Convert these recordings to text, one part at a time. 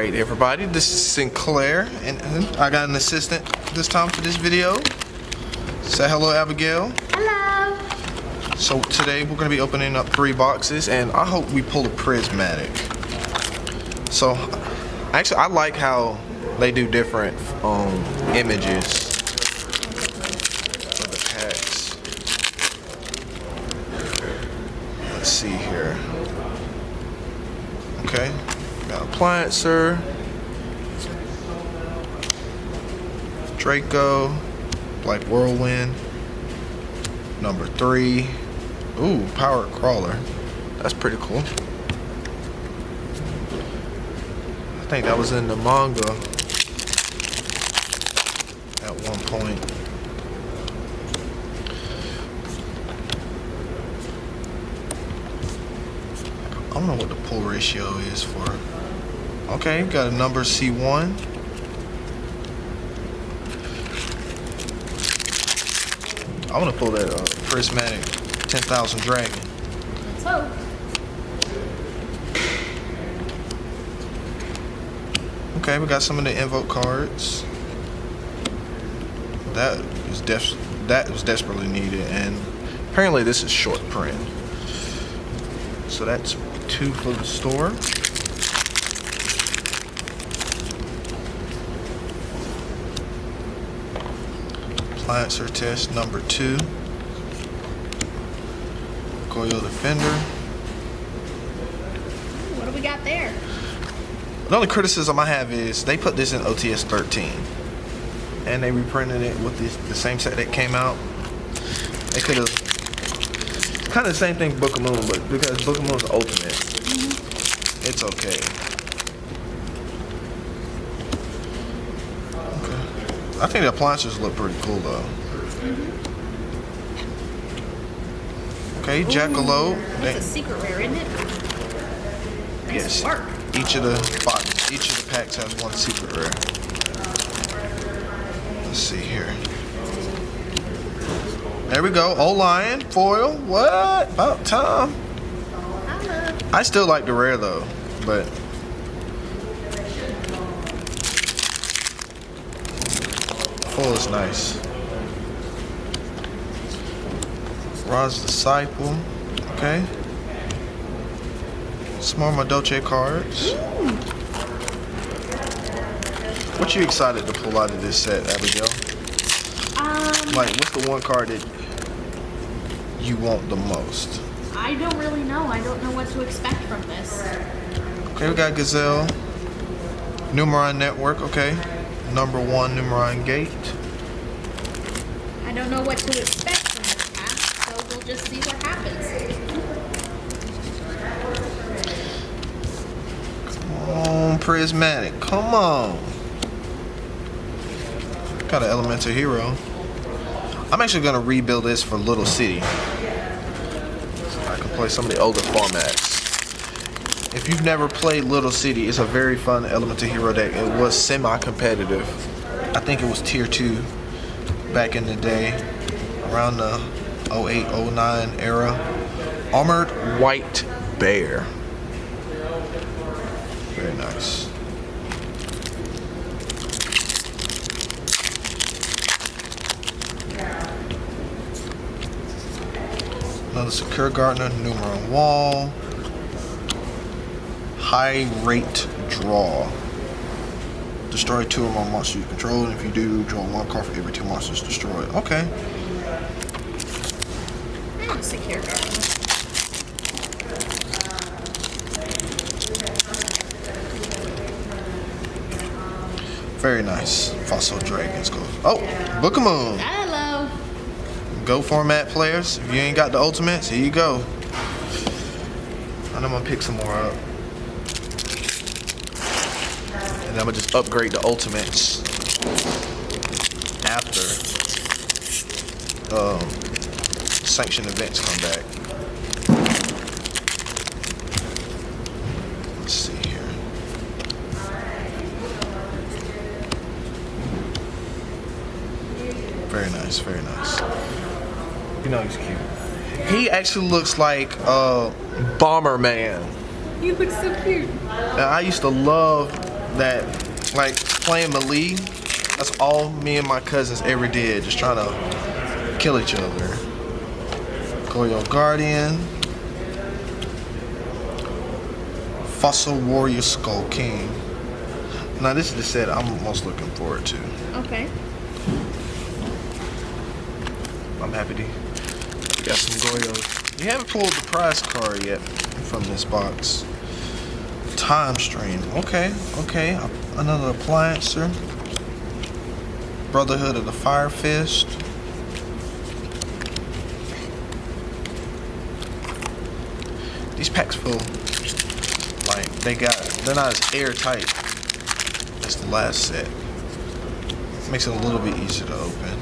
Alright everybody, this is Sinclair, and I got an assistant this time for this video. Say hello, Abigail. Hello. So today we're going to be opening up 3 boxes, and I hope we pull a prismatic. So actually I like how they do different images of the packs. Let's see here. Okay, got Appliancer, Draco, Black Whirlwind, number 3. Ooh, Power Crawler. That's pretty cool. I think that was in the manga at one point. I don't know what the pull ratio is for. Okay, got a number C1. I want to pull that prismatic 10,000 Dragon. Let's hope. Okay, we got some of the invoke cards. That was desperately needed, and apparently this is short print. So that's 2 for the store. Appliancer test number 2. Coil Defender. What do we got there? The only criticism I have is they put this in OTS 13, and they reprinted it with the same set that came out. They could have kind of the same thing Book of Moon, but because Book of Moon's ultimate, it's okay. Okay. I think the appliances look pretty cool though. Okay, Jackalope. That's a secret rare, isn't it? Nice Yes. work. Each of the packs has 1 secret rare. Let's see here. There we go. Old Lion foil. What? About time. I still like the rare though, but foil is nice. Rod's Disciple. Okay. Some more Dolce cards. What you excited to pull out of this set, Abigail? Like, what's the one card that you want the most? I don't really know. I don't know what to expect from this. Okay, we got Gazelle. Numeron Network, okay. Number 1 Numeron Gate. I don't know what to expect from this pack, so we'll just see what happens. Come on, Prismatic. Come on. Got an Elemental Hero. I'm actually going to rebuild this for Little City, so I can play some of the older formats. If you've never played Little City, it's a very fun Elemental Hero deck. It was semi-competitive. I think it was tier 2 back in the day, around the 08-09 era. Armored White Bear. Very nice. Another Secure Gardener, Numeron Wall. High Rate Draw. Destroy 2 or more monsters you control, and if you do, draw 1 card for every 2 monsters destroyed. Okay. And secure garden. Very nice. Fossil Dragons go. Oh, Book of Moon. Hello. Go format players. If you ain't got the ultimates, here you go. And I'm gonna pick some more up. And then I'm gonna just upgrade the ultimates after sanctioned events come back. Let's see here. Very nice, very nice. You know he's cute. He actually looks like Bomberman. You look so cute. Now, I used to love that, like, playing Melee, that's all me and my cousins ever did, just trying to kill each other. Goyo Guardian. Fossil Warrior Skull King. Now this is the set I'm most looking forward to. Okay. I'm happy to got some Goyos. You haven't pulled the prize card yet from this box. Time Stream. Okay. Another appliancer. Brotherhood of the Fire Fist. These packs feel like they're not as airtight as the last set. Makes it a little bit easier to open.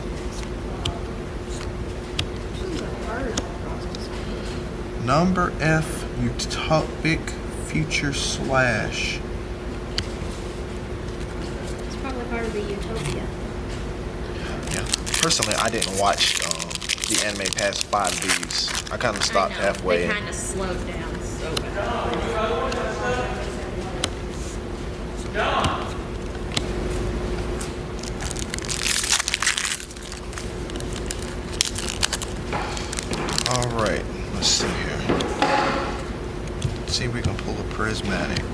Number F Utopic Future Slash. It's probably part of the Utopia. Yeah. Personally, I didn't watch the anime past 5 of these. I kind of stopped halfway. They kind of slowed down so bad. All right, let's see here. Let's see if we can pull a prismatic.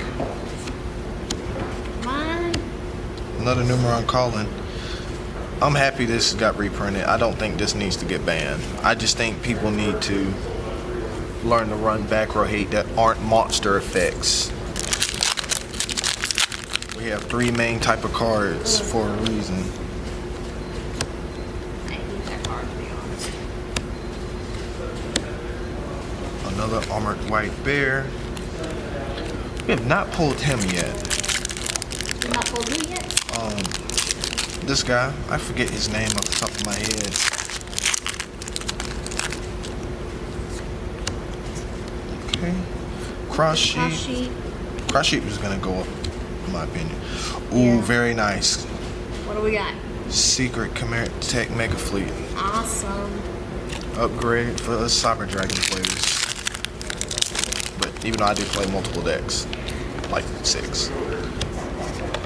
Come on. Another Numeron calling. I'm happy this got reprinted. I don't think this needs to get banned. I just think people need to learn to run back row hate that aren't monster effects. We have 3 main type of cards for a reason. I hate that card, to be honest. Another Armored White Bear. We have not pulled him yet. You not pulled me yet? This guy, I forget his name off the top of my head. Okay. Cross sheet. Cross sheet was gonna go up, in my opinion. Ooh, Yeah. very nice. What do we got? Secret Chimera Tech Mega Fleet. Awesome. Upgrade for us Cyber Dragon players. But even though I do play multiple decks, like 6.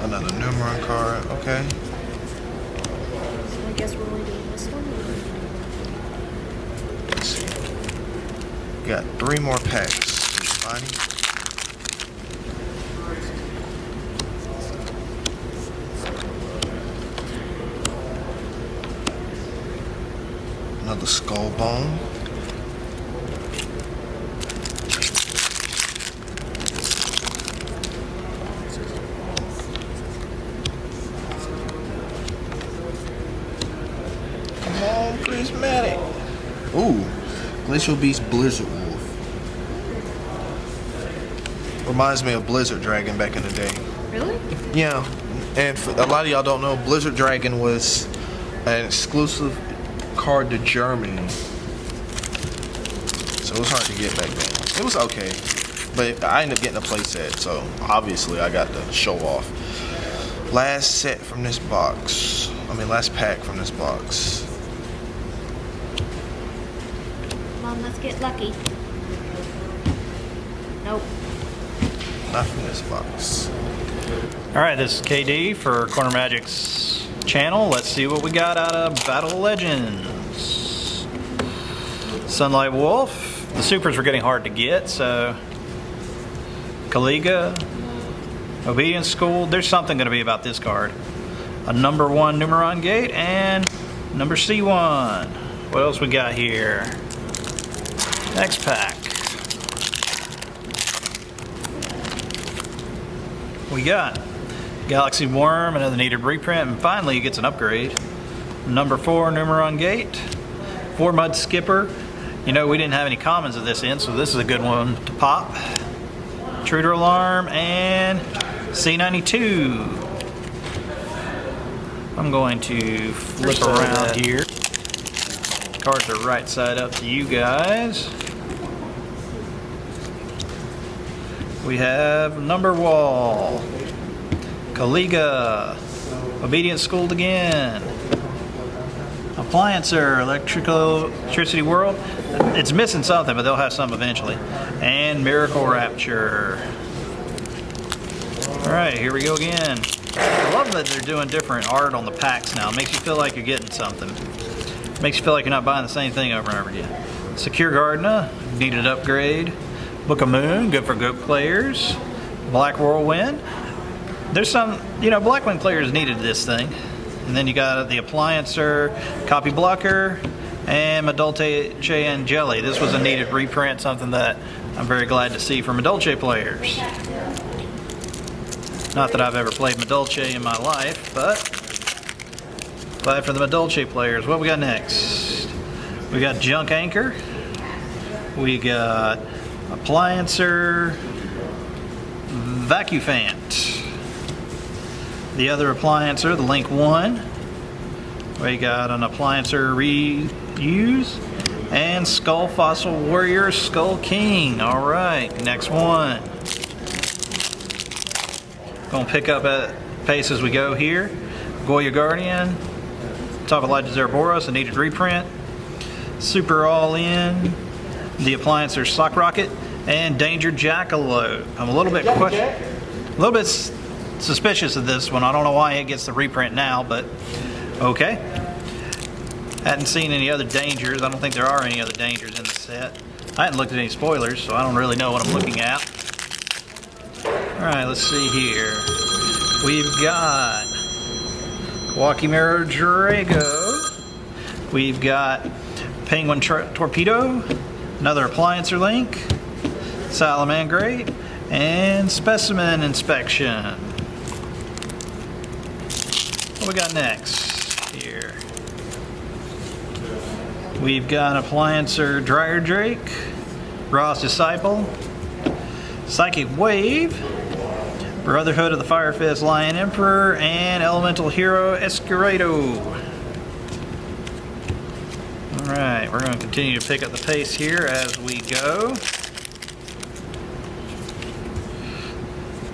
Another Numeron card, okay. So I guess we're only doing this one. Let's see. Got 3 more packs. Fine. Another Skull Bone. Come on, Prismatic. Ooh, Glacial Beast Blizzard Wolf. Reminds me of Blizzard Dragon back in the day. Really? Yeah, and for, a lot of y'all don't know, Blizzard Dragon was an exclusive card to Germany. So it was hard to get back then. It was okay, but I ended up getting a playset, so obviously I got to show off. Last set from this box. Last pack from this box. Come on, let's get lucky. Nope. Not from this box. All right, this is KD for Corner Magic's channel. Let's see what we got out of Battle of Legends. Sunlight Wolf. The supers were getting hard to get, so Kaliga, Obedience School. There's something going to be about this card. A number 1 Numeron Gate and number C1. What else we got here? Next pack. We got Galaxy Worm, another needed reprint, and finally he gets an upgrade. Number 4 Numeron Gate, 4 Mud Skipper. You know, we didn't have any commons of this in, so this is a good one to pop. Intruder Alarm and C92. I'm going to flip around here. Cards are right side up to you guys. We have Number Wall, Kaliga, Obedience Schooled again, Appliancer, Electricity World. It's missing something, but they'll have some eventually. And Miracle Rapture. Alright, here we go again. I love that they're doing different art on the packs now. It makes you feel like you're getting something. It makes you feel like you're not buying the same thing over and over again. Secure Gardener, needed upgrade. Book of Moon, good for GOAT players. Black Whirlwind. There's some, Blackwing players needed this thing. And then you got the Appliancer, Copy Blocker, and Madolce and Jelly. This was a needed reprint, something that I'm very glad to see for Madolce players. Not that I've ever played Madolce in my life, but glad for the Madolce players. What we got next? We got Junk Anchor. We got Appliancer, Vacufant. The other Appliancer, the Link 1. We got an Appliancer Reuse. And Skull Fossil Warrior, Skull King. Alright, next one. Gonna pick up at pace as we go here. Goya Guardian. Top of Elijah Zerboros, a needed reprint. Super All In. The Appliancer Sock Rocket. And Danger Jackalope. I'm a little bit suspicious of this one. I don't know why it gets the reprint now, but okay. Hadn't seen any other dangers. I don't think there are any other dangers in the set. I hadn't looked at any spoilers, so I don't really know what I'm looking at. Alright, let's see here. We've got Wakimero Drago. We've got Penguin Torpedo. Another Appliancer Link. Salamangrate. And Specimen Inspection. What we got next here? We've got Appliancer Dryer Drake, Ross Disciple, Psychic Wave, Brotherhood of the Fire Fist Lion Emperor, and Elemental Hero Escurado. Alright, we're going to continue to pick up the pace here as we go.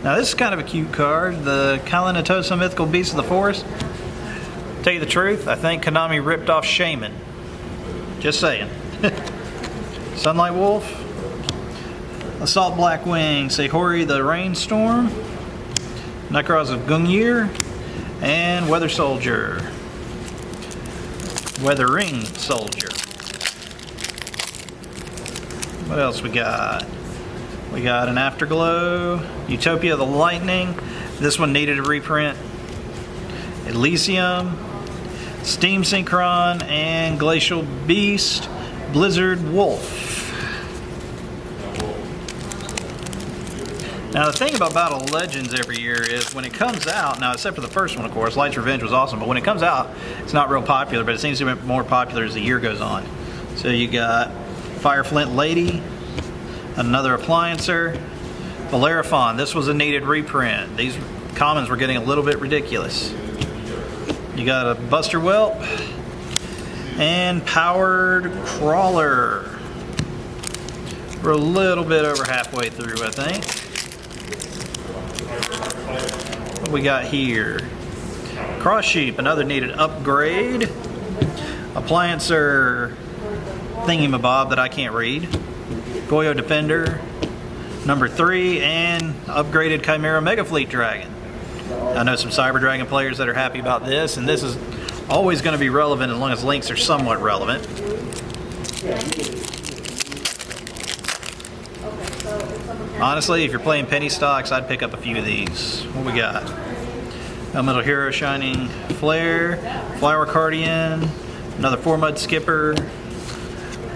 Now this is kind of a cute card, the Kalinatosa Mythical Beast of the Forest. Tell you the truth, I think Konami ripped off Shaman. Just saying. Sunlight Wolf, Assault Blackwing, Sehori the Rainstorm, Necros of Gungnir, and Weather Soldier. Weathering Soldier. What else we got? We got an Afterglow, Utopia the Lightning. This one needed a reprint. Elysium, Steam Synchron, and Glacial Beast, Blizzard Wolf. Now the thing about Battle of Legends every year is when it comes out, now except for the first one of course, Light's Revenge was awesome, but when it comes out it's not real popular, but it seems to be more popular as the year goes on. So you got Fireflint Lady, another Appliancer, Bellerophon. This was a needed reprint. These commons were getting a little bit ridiculous. You got a Buster Whelp and Powered Crawler. We're a little bit over halfway through, I think. What we got here? Cross Sheep, another needed upgrade. Appliancer Thingamabob that I can't read. Goyo Defender, number 3, and upgraded Chimera Mega Fleet Dragon. I know some Cyber Dragon players that are happy about this, and this is always going to be relevant as long as links are somewhat relevant. Honestly, if you're playing penny stocks, I'd pick up a few of these. What we got? Elemental Hero Shining Flare, Flower Cardian, another 4-Mud Skipper,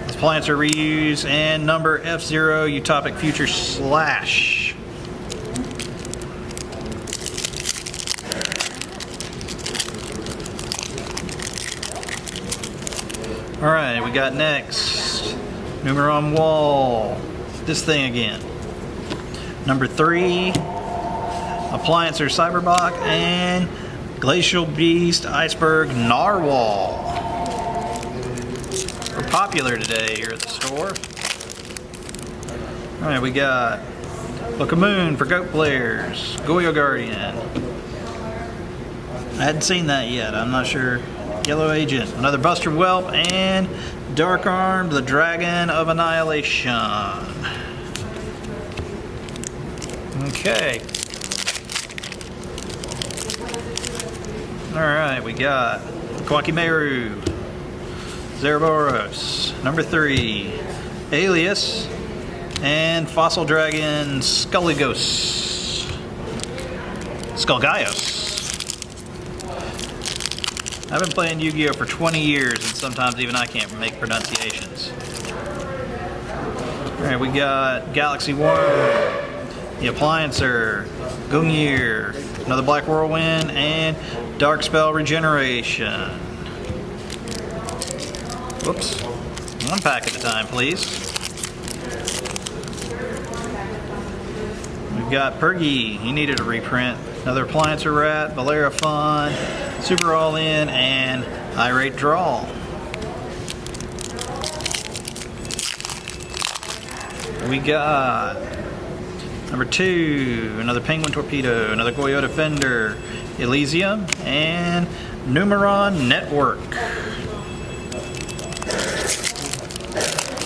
Appliancer Reuse, and number F0 Utopic Future Slash. Alright, we got next Numeron Wall. This thing again. Number 3, Appliancer Cyberbach, and Glacial Beast Iceberg Narwhal. We're popular today here at the store. Alright, we got Book of Moon for GOAT players, Goyo Guardian. I hadn't seen that yet, I'm not sure. Yellow Agent, another Buster Whelp, and Dark Arm, the Dragon of Annihilation. Okay. Alright, we got Quakimeru, Zerboros, number 3, Alias, and Fossil Dragon Skulligos. Skullgaios. I've been playing Yu-Gi-Oh! For 20 years, and sometimes even I can't make pronunciations. Alright, we got Galaxy Worm, the Appliancer, Gungnir, another Black Whirlwind, and Dark Spell Regeneration. Whoops. One pack at a time, please. We've got Pergy, he needed a reprint. Another Appliancer Rat, Valera Fun, Super All In, and Irate Draw. We got number 2, another Penguin Torpedo, another Goyo Defender, Elysium, and Numeron Network.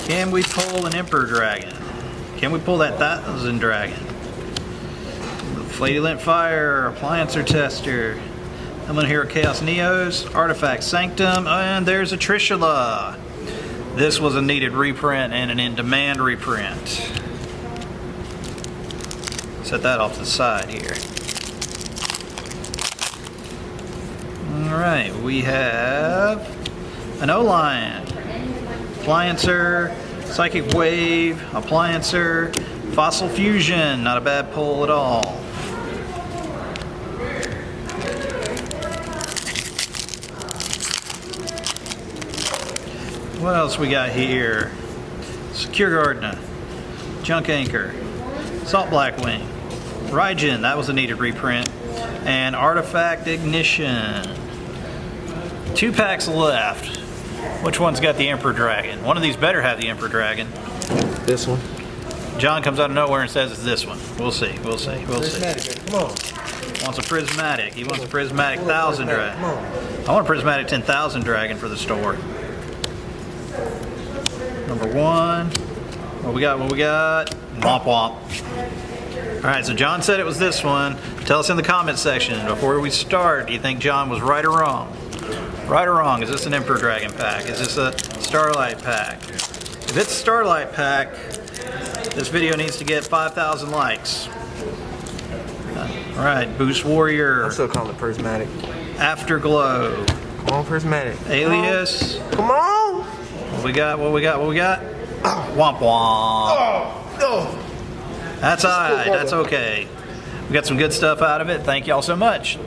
Can we pull an Emperor Dragon? Can we pull that 1000 Dragon? Flatulent Fire, Appliancer Tester, Element Hero Chaos Neos, Artifact Sanctum, and there's a Trishula. This was a needed reprint and an in-demand reprint. Set that off to the side here. Alright, we have an O-Lion, Appliancer, Psychic Wave, Appliancer, Fossil Fusion, not a bad pull at all. What else we got here? Secure Gardener, Junk Anchor, Salt Blackwing, Raijin, that was a needed reprint, and Artifact Ignition. 2 packs left. Which one's got the Emperor Dragon? One of these better have the Emperor Dragon. This one. John comes out of nowhere and says it's this one. We'll see, we'll see, we'll see. Come on. Wants a Prismatic. He wants a Prismatic 1000 Dragon. I want a Prismatic 10,000 Dragon for the store. Number 1. What we got? What we got? Womp womp. Alright, so John said it was this one. Tell us in the comments section before we start, do you think John was right or wrong? Right or wrong? Is this an Emperor Dragon pack? Is this a Starlight pack? If it's a Starlight pack, this video needs to get 5,000 likes. Alright, Boost Warrior. I still call it Prismatic. Afterglow. Come on, Prismatic. Alias. Come on! What we got? What we got? What we got? Womp womp. Oh, no! That's alright. That's okay. We got some good stuff out of it. Thank y'all so much.